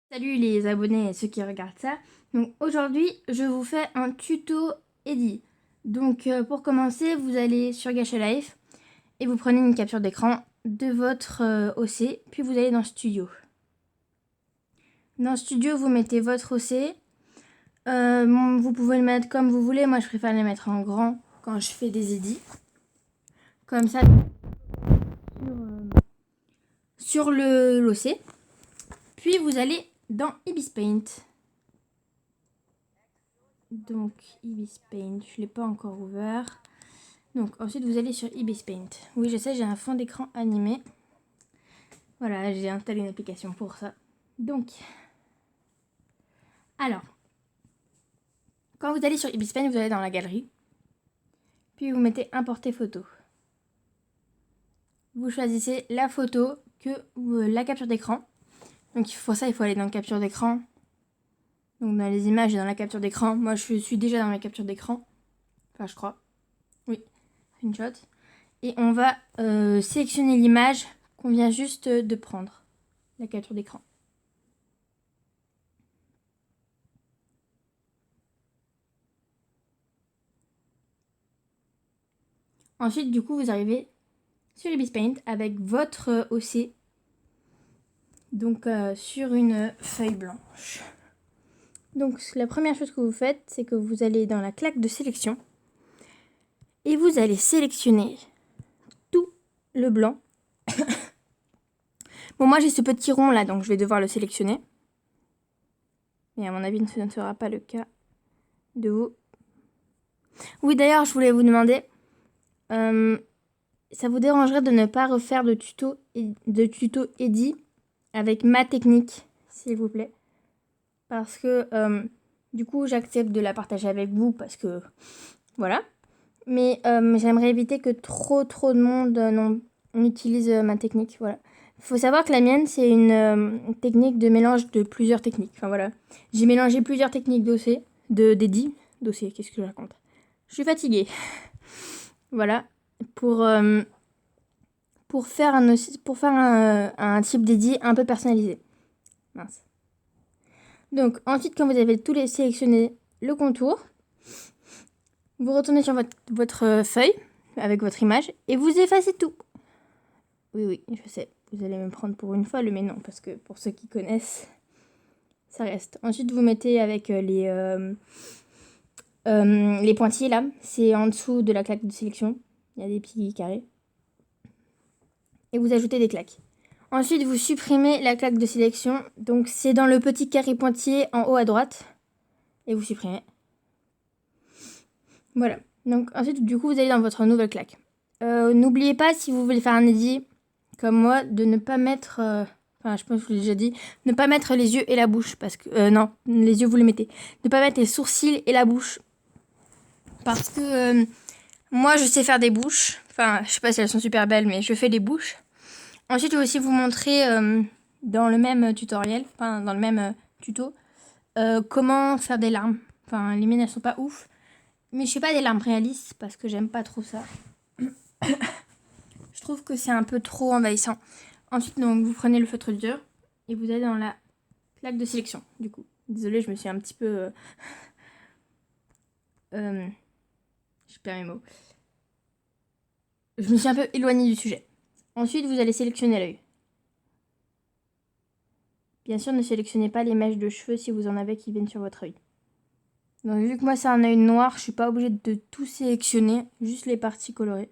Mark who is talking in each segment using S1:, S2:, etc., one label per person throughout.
S1: Salut les abonnés et ceux qui regardent ça. Donc aujourd'hui, je vous fais un tuto Eddie. Donc pour commencer, vous allez sur Gacha Life et vous prenez une capture d'écran de votre OC, puis vous allez dans Studio. Dans Studio, vous mettez votre OC. Vous pouvez le mettre comme vous voulez. Moi, je préfère les mettre en grand quand je fais des edits. Comme ça, sur l'OC. Puis vous allez dans Ibis Paint. Donc Ibis Paint, je ne l'ai pas encore ouvert. Donc ensuite vous allez sur Ibis Paint. Oui, je sais, j'ai un fond d'écran animé. Voilà, j'ai installé une application pour ça. Donc, alors, quand vous allez sur Ibis Paint, vous allez dans la galerie. Puis vous mettez importer photo. Vous choisissez la photo que la capture d'écran. Donc pour ça, il faut aller dans capture d'écran. Donc dans les images et dans la capture d'écran. Moi, je suis déjà dans la capture d'écran. Enfin, je crois. Oui, screenshot. Et on va sélectionner l'image qu'on vient juste de prendre, la capture d'écran. Ensuite, du coup, vous arrivez sur Ibis Paint avec votre OC, donc sur une feuille blanche. Donc la première chose que vous faites, c'est que vous allez dans la claque de sélection et vous allez sélectionner tout le blanc. Bon, moi j'ai ce petit rond là, donc je vais devoir le sélectionner. Mais à mon avis, ce ne sera pas le cas de vous. Oui, d'ailleurs, je voulais vous demander, ça vous dérangerait de ne pas refaire de tuto Eddy avec ma technique, s'il vous plaît? Parce que du coup, j'accepte de la partager avec vous parce que voilà. Mais j'aimerais éviter que trop de monde utilise ma technique. Voilà. Il faut savoir que la mienne, c'est une technique de mélange de plusieurs techniques. Enfin voilà. J'ai mélangé plusieurs techniques d'Eddy. Dossier, qu'est-ce que je raconte? Je suis fatiguée. Voilà. Pour faire un type d'Eddy un peu personnalisé. Mince. Donc ensuite, quand vous avez tous les sélectionné le contour, vous retournez sur votre feuille avec votre image et vous effacez tout. Oui, je sais. Vous allez me prendre pour une folle, mais non, parce que pour ceux qui connaissent, ça reste. Ensuite, vous mettez avec les pointillés là. C'est en dessous de la claque de sélection. Il y a des petits carrés. Et vous ajoutez des claques. Ensuite, vous supprimez la claque de sélection. Donc, c'est dans le petit carré pointillé en haut à droite. Et vous supprimez. Voilà. Donc, ensuite, du coup, vous allez dans votre nouvelle claque. N'oubliez pas, si vous voulez faire un edit comme moi, de ne pas mettre... Enfin, je pense que je l'ai déjà dit. Ne pas mettre les yeux et la bouche. Parce que... non, les yeux, vous les mettez. Ne pas mettre les sourcils et la bouche. Parce que... moi, je sais faire des bouches. Enfin, je sais pas si elles sont super belles, mais je fais des bouches. Ensuite, je vais aussi vous montrer dans le même tutoriel, enfin dans le même tuto, comment faire des larmes. Enfin, les miennes, elles sont pas ouf. Mais je fais pas des larmes réalistes parce que j'aime pas trop ça. Je trouve que c'est un peu trop envahissant. Ensuite, donc, vous prenez le feutre dur et vous allez dans la plaque de sélection, du coup. Désolée, je me suis un petit peu... je perds mes mots. Je me suis un peu éloignée du sujet. Ensuite, vous allez sélectionner l'œil. Bien sûr, ne sélectionnez pas les mèches de cheveux si vous en avez qui viennent sur votre œil. Donc, vu que moi c'est un œil noir, je suis pas obligée de tout sélectionner, juste les parties colorées.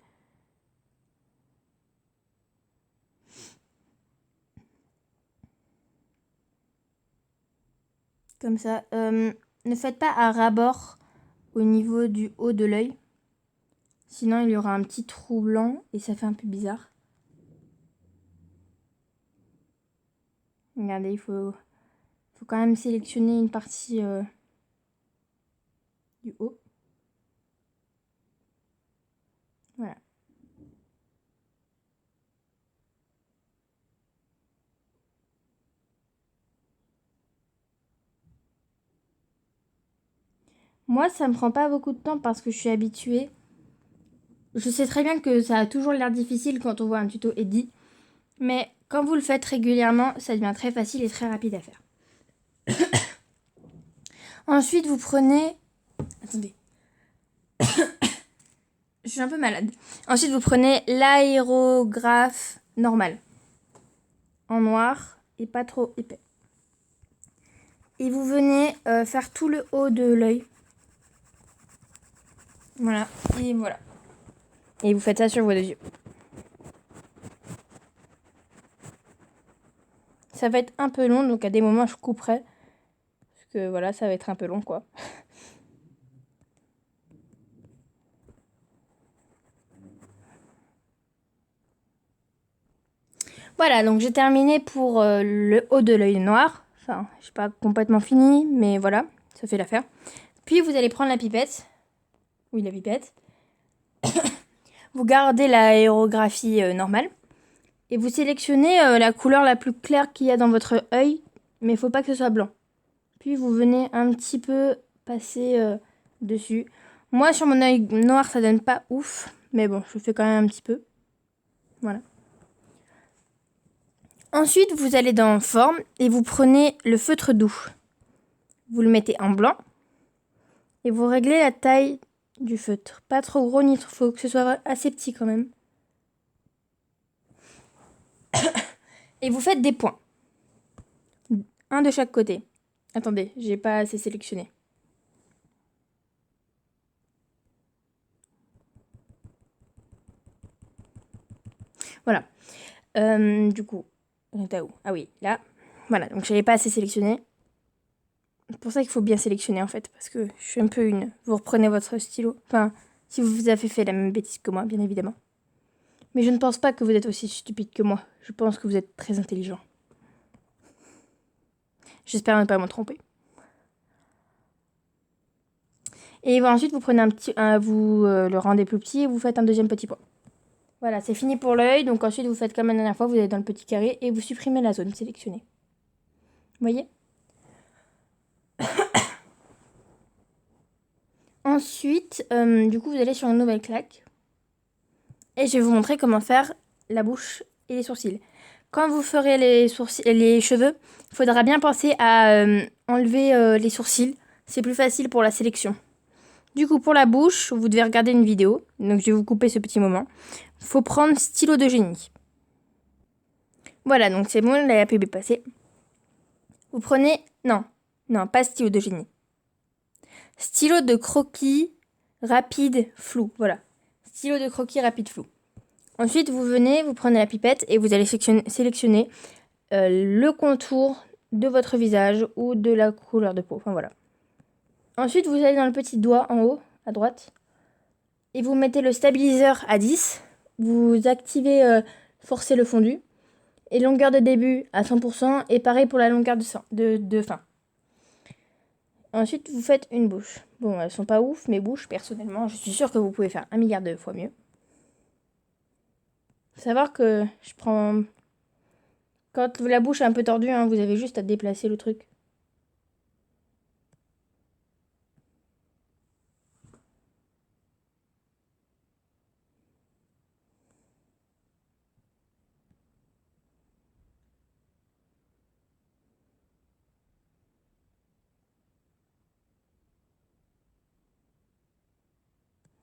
S1: Comme ça. Ne faites pas à ras-bord au niveau du haut de l'œil. Sinon, il y aura un petit trou blanc et ça fait un peu bizarre. Regardez, il faut quand même sélectionner une partie du haut. Voilà. Moi, ça me prend pas beaucoup de temps parce que je suis habituée. Je sais très bien que ça a toujours l'air difficile quand on voit un tuto Eddy. Mais quand vous le faites régulièrement, ça devient très facile et très rapide à faire. Ensuite, vous prenez... Attendez. Je suis un peu malade. Ensuite, vous prenez l'aérographe normal. En noir et pas trop épais. Et vous venez faire tout le haut de l'œil. Voilà. Et voilà. Et vous faites ça sur vos 2 yeux. Ça va être un peu long, donc à des moments, je couperai. Parce que voilà, ça va être un peu long, quoi. Voilà, donc j'ai terminé pour le haut de l'œil noir. Enfin, je suis pas complètement fini, mais voilà, ça fait l'affaire. Puis vous allez prendre la pipette. Oui, la pipette. Vous gardez l'aérographie normale. Et vous sélectionnez la couleur la plus claire qu'il y a dans votre œil. Mais il faut pas que ce soit blanc. Puis vous venez un petit peu passer dessus. Moi, sur mon œil noir, ça donne pas ouf. Mais bon, je fais quand même un petit peu. Voilà. Ensuite, vous allez dans Forme et vous prenez le feutre doux. Vous le mettez en blanc et vous réglez la taille du feutre. Pas trop gros, ni trop, faut que ce soit assez petit quand même. Et vous faites des points. Un de chaque côté. Attendez, j'ai pas assez sélectionné. Voilà. Du coup, on est à où? Ah oui, là. Voilà, donc j'avais pas assez sélectionné. C'est pour ça qu'il faut bien sélectionner en fait, parce que je suis un peu une... Vous reprenez votre stylo. Enfin, si vous avez fait la même bêtise que moi, bien évidemment. Mais je ne pense pas que vous êtes aussi stupide que moi. Je pense que vous êtes très intelligent. J'espère ne pas m'en tromper. Et ensuite, vous prenez vous le rendez plus petit et vous faites un deuxième petit point. Voilà, c'est fini pour l'œil. Donc ensuite, vous faites comme la dernière fois, vous allez dans le petit carré et vous supprimez la zone sélectionnée. Vous voyez? Ensuite, du coup, vous allez sur une nouvelle claque. Et je vais vous montrer comment faire la bouche et les sourcils. Quand vous ferez les cheveux, il faudra bien penser à enlever les sourcils. C'est plus facile pour la sélection. Du coup, pour la bouche, vous devez regarder une vidéo. Donc, je vais vous couper ce petit moment. Il faut prendre stylo de génie. Voilà, donc c'est bon, la pub est passée. Vous prenez... Non, pas stylo de génie. Stylo de croquis rapide flou. Voilà. Stylo de croquis rapide flou. Ensuite, vous venez, vous prenez la pipette et vous allez sélectionner le contour de votre visage ou de la couleur de peau. Enfin, voilà. Ensuite, vous allez dans le petit doigt en haut, à droite. Et vous mettez le stabiliseur à 10. Vous activez forcer le fondu. Et longueur de début à 100%. Et pareil pour la longueur de fin. Ensuite, vous faites une bouche. Bon, elles sont pas ouf, mes bouches, personnellement. Je suis sûre que vous pouvez faire 1 milliard de fois mieux. Faut savoir que je prends... Quand la bouche est un peu tordue, hein, vous avez juste à déplacer le truc.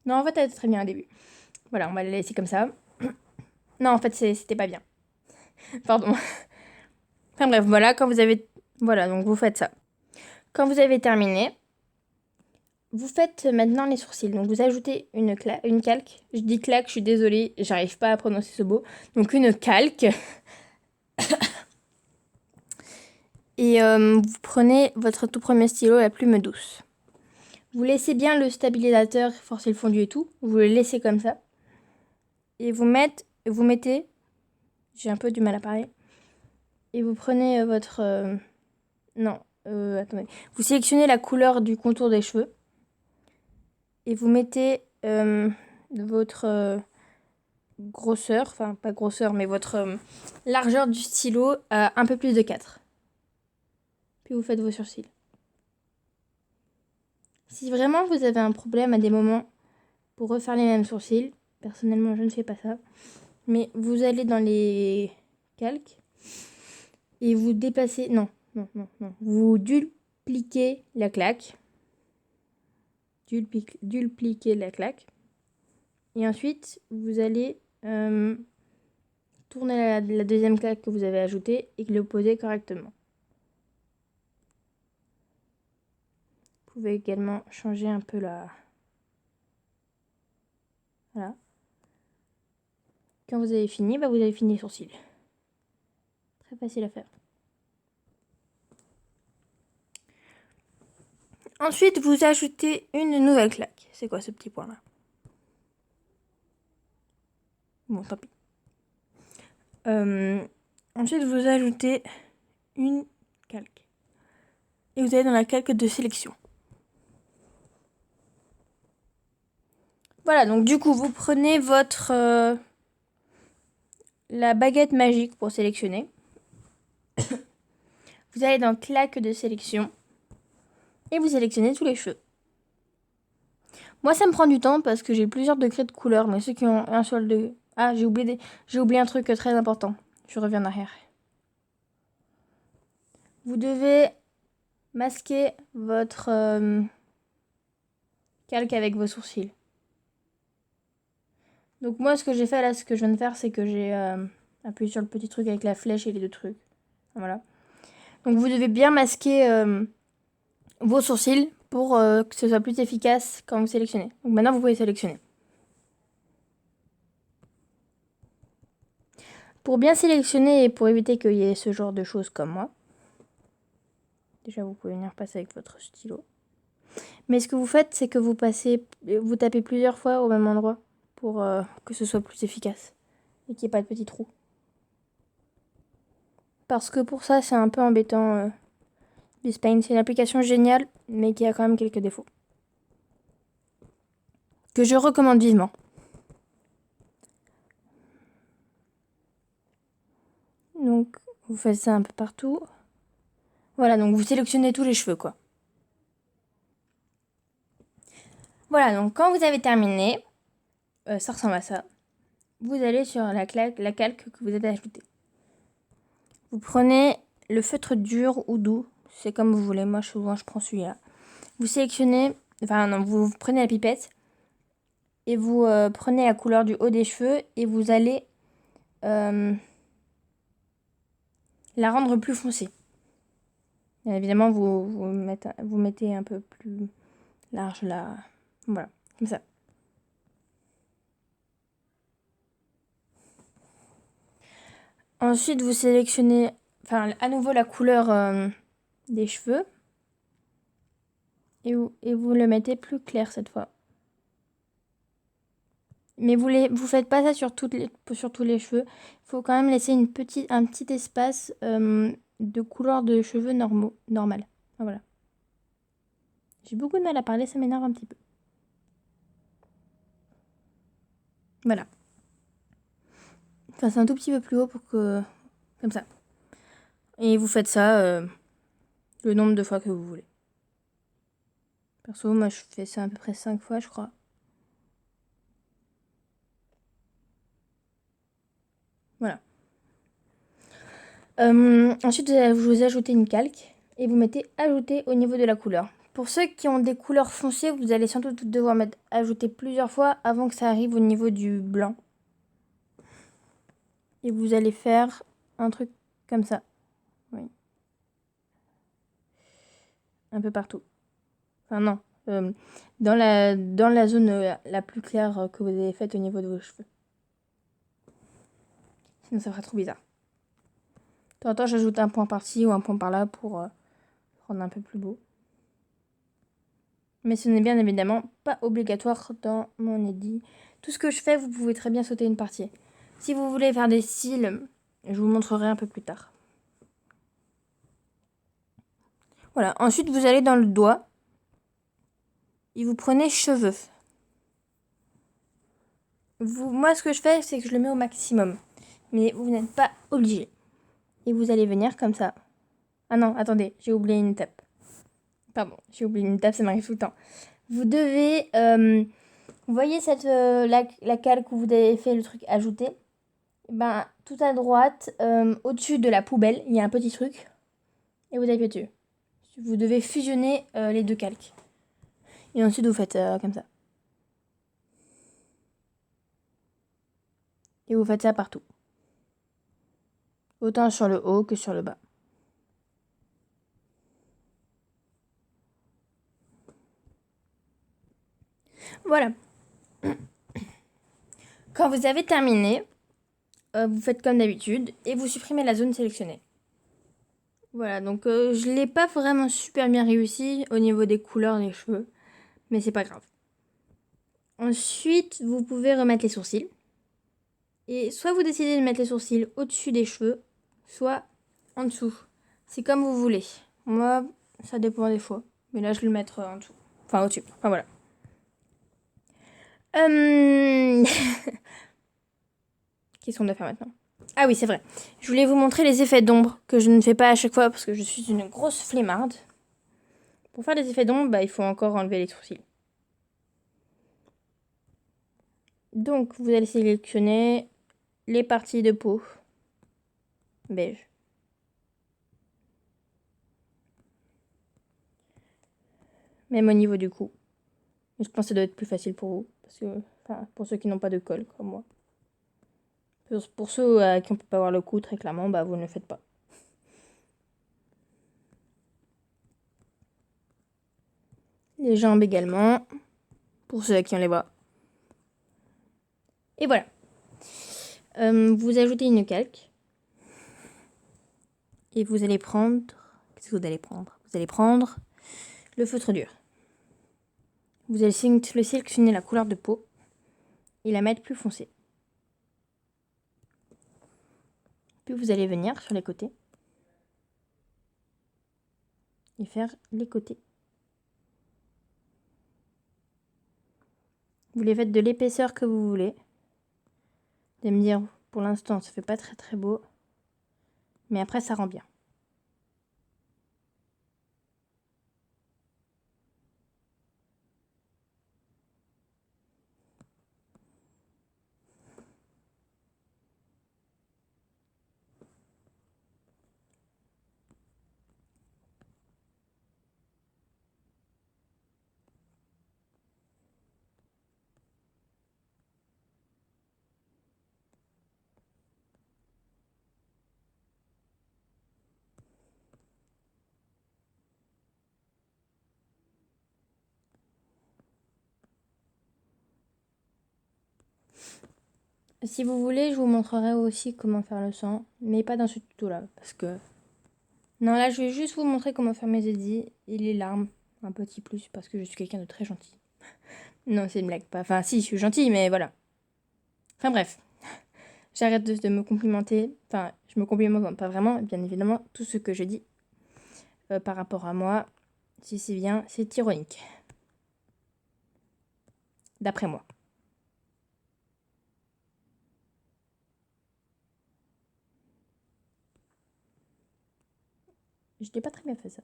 S1: Non, en fait, elle était très bien au début. Voilà, on va la laisser comme ça. Non, en fait, c'était pas bien. Pardon. Enfin bref, voilà, quand vous avez... Voilà, donc vous faites ça. Quand vous avez terminé, vous faites maintenant les sourcils. Donc vous ajoutez une calque. Je dis claque, je suis désolée, j'arrive pas à prononcer ce mot. Donc une calque. Et vous prenez votre tout premier stylo, la plume douce. Vous laissez bien le stabilisateur, forcer le fondu et tout. Vous le laissez comme ça. Et vous mettez... J'ai un peu du mal à parler. Et vous prenez votre... non, attendez. Vous sélectionnez la couleur du contour des cheveux. Et vous mettez votre grosseur, enfin pas grosseur, mais votre largeur du stylo à un peu plus de 4. Puis vous faites vos sourcils. Si vraiment vous avez un problème à des moments pour refaire les mêmes sourcils, personnellement je ne fais pas ça, mais vous allez dans les calques et vous déplacez... Non. Vous dupliquer la claque. Dupliquer la claque. Et ensuite, vous allez tourner la deuxième claque que vous avez ajoutée et le poser correctement. Vous pouvez également changer un peu la... Voilà. Quand vous avez fini, vous avez fini les sourcils. Très facile à faire. Ensuite, vous ajoutez une nouvelle claque. C'est quoi ce petit point-là? Bon, tant pis. Ensuite, vous ajoutez une calque. Et vous allez dans la calque de sélection. Voilà, donc du coup, vous prenez votre... la baguette magique pour sélectionner. Vous allez dans claque de sélection. Et vous sélectionnez tous les cheveux. Moi, ça me prend du temps parce que j'ai plusieurs degrés de couleur. Mais ceux qui ont un seul degré... Ah, j'ai oublié un truc très important. Je reviens en arrière. Vous devez masquer votre calque avec vos sourcils. Donc moi, ce que j'ai fait là, ce que je viens de faire, c'est que j'ai appuyé sur le petit truc avec la flèche et les deux trucs. Voilà. Donc vous devez bien masquer vos sourcils pour que ce soit plus efficace quand vous sélectionnez. Donc maintenant, vous pouvez sélectionner. Pour bien sélectionner et pour éviter qu'il y ait ce genre de choses comme moi, déjà vous pouvez venir passer avec votre stylo. Mais ce que vous faites, c'est que vous tapez plusieurs fois au même endroit pour que ce soit plus efficace et qu'il n'y ait pas de petits trous. Parce que pour ça, c'est un peu embêtant. Bispain, c'est une application géniale, mais qui a quand même quelques défauts. Que je recommande vivement. Donc, vous faites ça un peu partout. Voilà, donc vous sélectionnez tous les cheveux, quoi. Voilà, donc quand vous avez terminé, ça ressemble à ça. Vous allez sur la calque que vous avez ajoutée. Vous prenez le feutre dur ou doux, c'est comme vous voulez. Moi, souvent, je prends celui-là. Vous sélectionnez, vous prenez la pipette et vous prenez la couleur du haut des cheveux et vous allez la rendre plus foncée. Bien évidemment, vous mettez un peu plus large là. Voilà, comme ça. Ensuite, vous sélectionnez à nouveau la couleur des cheveux. Et vous le mettez plus clair cette fois. Mais vous faites pas ça sur tous les cheveux. Il faut quand même laisser un petit espace de couleur de cheveux normal. Voilà. J'ai beaucoup de mal à parler, ça m'énerve un petit peu. Voilà. Enfin, c'est un tout petit peu plus haut pour que... Comme ça. Et vous faites ça le nombre de fois que vous voulez. Perso, moi, je fais ça à peu près 5 fois, je crois. Voilà. Ensuite, vous ajoutez une calque et vous mettez ajouter au niveau de la couleur. Pour ceux qui ont des couleurs foncées, vous allez sans doute devoir ajouter plusieurs fois avant que ça arrive au niveau du blanc. Et vous allez faire un truc comme ça. Oui. Un peu partout. Enfin non. Dans la zone la plus claire que vous avez faite au niveau de vos cheveux. Sinon ça fera trop bizarre. De temps en temps, j'ajoute un point par-ci ou un point par-là pour rendre un peu plus beau. Mais ce n'est bien évidemment pas obligatoire dans mon édit. Tout ce que je fais, vous pouvez très bien sauter une partie. Si vous voulez faire des cils, je vous montrerai un peu plus tard. Voilà, ensuite vous allez dans le doigt et vous prenez cheveux. Moi, ce que je fais, c'est que je le mets au maximum. Mais vous n'êtes pas obligé. Et vous allez venir comme ça. Ah non, attendez, j'ai oublié une étape. Pardon, j'ai oublié une étape, ça m'arrive tout le temps. Vous devez... vous voyez la calque où vous avez fait le truc ajouter? Tout à droite, au-dessus de la poubelle, il y a un petit truc. Et vous appuyez dessus. vous devez fusionner les deux calques. Et ensuite, vous faites comme ça. Et vous faites ça partout. Autant sur le haut que sur le bas. Voilà. Quand vous avez terminé, vous faites comme d'habitude et vous supprimez la zone sélectionnée. Voilà, donc je l'ai pas vraiment super bien réussi au niveau des couleurs des cheveux, mais c'est pas grave. Ensuite, vous pouvez remettre les sourcils. Et soit vous décidez de mettre les sourcils au-dessus des cheveux, soit en dessous. C'est comme vous voulez. Moi, ça dépend des fois. Mais là, je vais le mettre en dessous. Enfin, au-dessus. Enfin, voilà. Qu'est-ce qu'on doit faire maintenant? Ah oui, c'est vrai. Je voulais vous montrer les effets d'ombre que je ne fais pas à chaque fois parce que je suis une grosse flemmarde. Pour faire les effets d'ombre, il faut encore enlever les sourcils. Donc, vous allez sélectionner les parties de peau beige. Même au niveau du cou. Mais je pense que ça doit être plus facile pour vous. Parce que, pour ceux qui n'ont pas de col, comme moi. Pour ceux à qui on ne peut pas voir le cou, très clairement, vous ne le faites pas. Les jambes également. Pour ceux à qui on les voit. Et voilà. Vous ajoutez une calque. Et vous allez prendre... Qu'est-ce que vous allez prendre? Vous allez prendre le feutre dur. Vous allez sélectionner la couleur de peau. Et la mettre plus foncée. Puis vous allez venir sur les côtés. Et faire les côtés. Vous les faites de l'épaisseur que vous voulez. Vous allez me dire, pour l'instant, ça fait pas très très beau. Mais après, ça rend bien. Si vous voulez, je vous montrerai aussi comment faire le sang, mais pas dans ce tuto-là, parce que... Non, là, je vais juste vous montrer comment faire mes édits et les larmes, un petit plus, parce que je suis quelqu'un de très gentil. Non, c'est une blague, pas... Enfin, si, je suis gentille, mais voilà. Enfin, bref. J'arrête de me complimenter. Enfin, je me complimente pas vraiment, bien évidemment, tout ce que je dis par rapport à moi, si c'est bien, c'est ironique. D'après moi. Je n'ai pas très bien fait ça.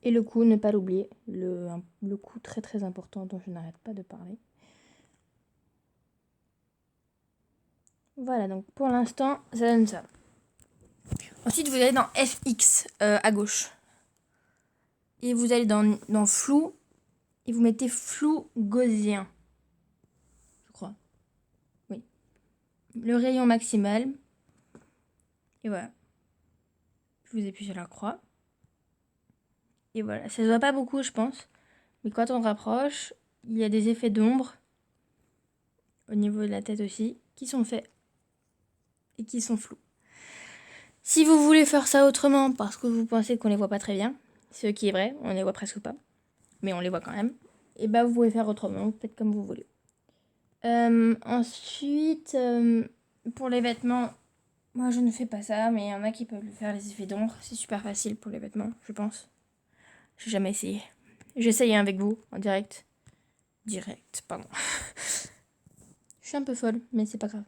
S1: Et le cou, ne pas l'oublier, le cou très très important dont je n'arrête pas de parler. Voilà, donc pour l'instant, ça donne ça. Ensuite, vous allez dans FX à gauche. Et vous allez dans flou. Et vous mettez flou gaussien. Je crois. Oui. Le rayon maximal. Et voilà. Je vous appuie sur la croix. Et voilà. Ça se voit pas beaucoup, je pense. Mais quand on rapproche, il y a des effets d'ombre. Au niveau de la tête aussi. Qui sont faits. Et qui sont flous. Si vous voulez faire ça autrement, parce que vous pensez qu'on les voit pas très bien, ce qui est vrai, on les voit presque pas, mais on les voit quand même, et vous pouvez faire autrement, peut-être comme vous voulez. Ensuite, pour les vêtements, moi je ne fais pas ça, mais il y en a qui peuvent le faire, les effets d'ombre, c'est super facile pour les vêtements, je pense. J'ai jamais essayé. J'essaye avec vous, en direct. Pardon. Je suis un peu folle, mais c'est pas grave.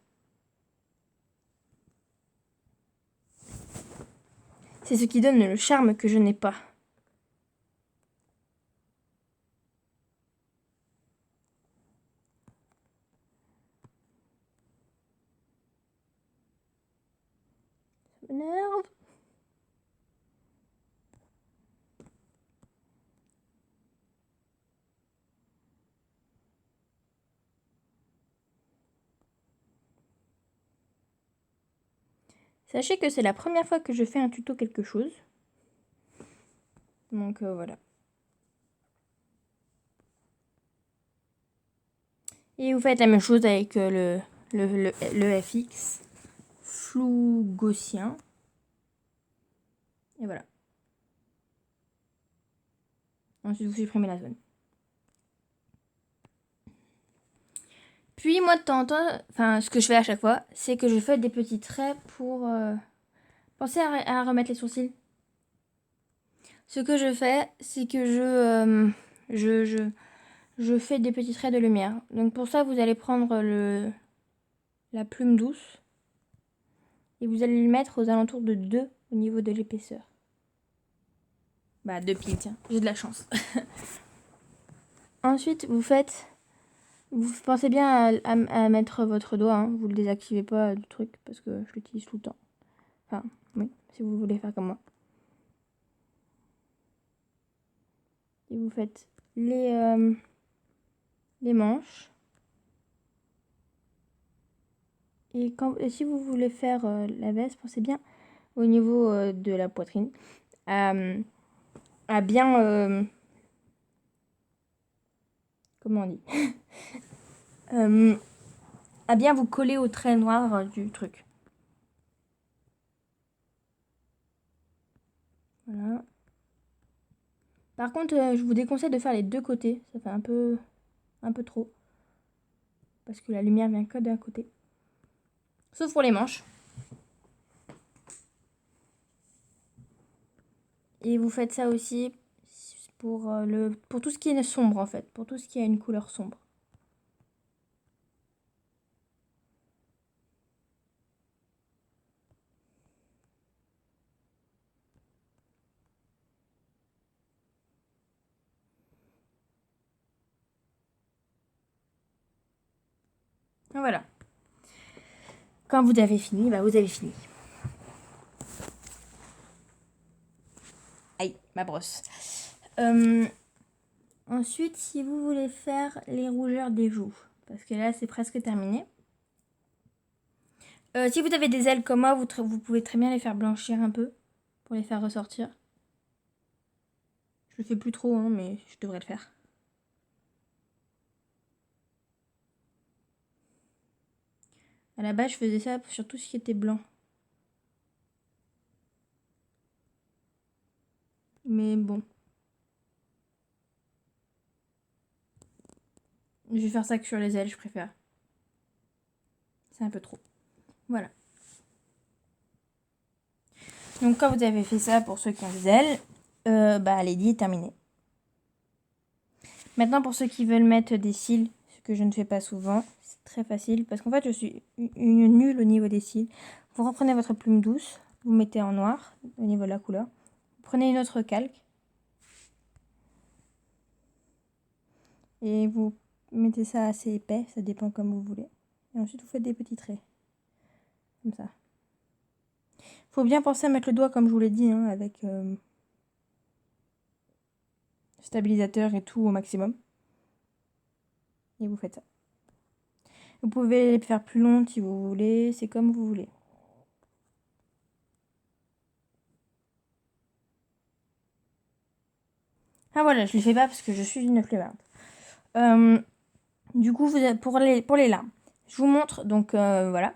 S1: C'est ce qui donne le charme que je n'ai pas. m'énerve. Sachez que c'est la première fois que je fais un tuto quelque chose. Donc voilà. Et vous faites la même chose avec le FX. Flou gaussien. Et voilà. Ensuite, vous supprimez la zone. Puis moi, de temps en temps, enfin, ce que je fais à chaque fois, c'est que je fais des petits traits pour penser à remettre les sourcils. Ce que je fais, c'est que je fais des petits traits de lumière. Donc pour ça, vous allez prendre la plume douce et vous allez le mettre aux alentours de 2 au niveau de l'épaisseur. Bah 2 piles, tiens, j'ai de la chance. Ensuite, vous pensez bien à mettre votre doigt, hein. Vous le désactivez pas du truc parce que je l'utilise tout le temps. Enfin, oui, si vous voulez faire comme moi. Et vous faites les manches. Et si vous voulez faire la veste, pensez bien au niveau de la poitrine à bien... comment on dit à bien vous coller au trait noir du truc. Voilà. Par contre, je vous déconseille de faire les deux côtés. Ça fait un peu trop. Parce que la lumière vient que d'un côté. Sauf pour les manches. Et vous faites ça aussi pour tout ce qui est sombre en fait. Pour tout ce qui a une couleur sombre. Voilà. Quand vous avez fini, bah vous avez fini. Aïe, ma brosse. Ensuite, si vous voulez faire les rougeurs des joues, parce que là c'est presque terminé. Si vous avez des ailes comme moi, vous pouvez très bien les faire blanchir un peu pour les faire ressortir. Je le fais plus trop, hein, mais je devrais le faire. À la base, je faisais ça sur tout ce qui était blanc. Mais bon. Je vais faire ça que sur les ailes, je préfère. C'est un peu trop. Voilà. Donc quand vous avez fait ça pour ceux qui ont des ailes, bah Lady est terminée. Maintenant pour ceux qui veulent mettre des cils, ce que je ne fais pas souvent, c'est très facile parce qu'en fait je suis une nulle au niveau des cils. Vous reprenez votre plume douce, vous mettez en noir au niveau de la couleur. Vous prenez une autre calque et vous mettez ça assez épais, ça dépend comme vous voulez. Et ensuite vous faites des petits traits, comme ça. Faut bien penser à mettre le doigt comme je vous l'ai dit, hein, avec stabilisateur et tout au maximum. Et vous faites ça. Vous pouvez les faire plus longs si vous voulez, c'est comme vous voulez. Ah voilà, je ne le fais pas parce que je suis une flemmarde. Du coup, pour les larmes, je vous montre, donc voilà.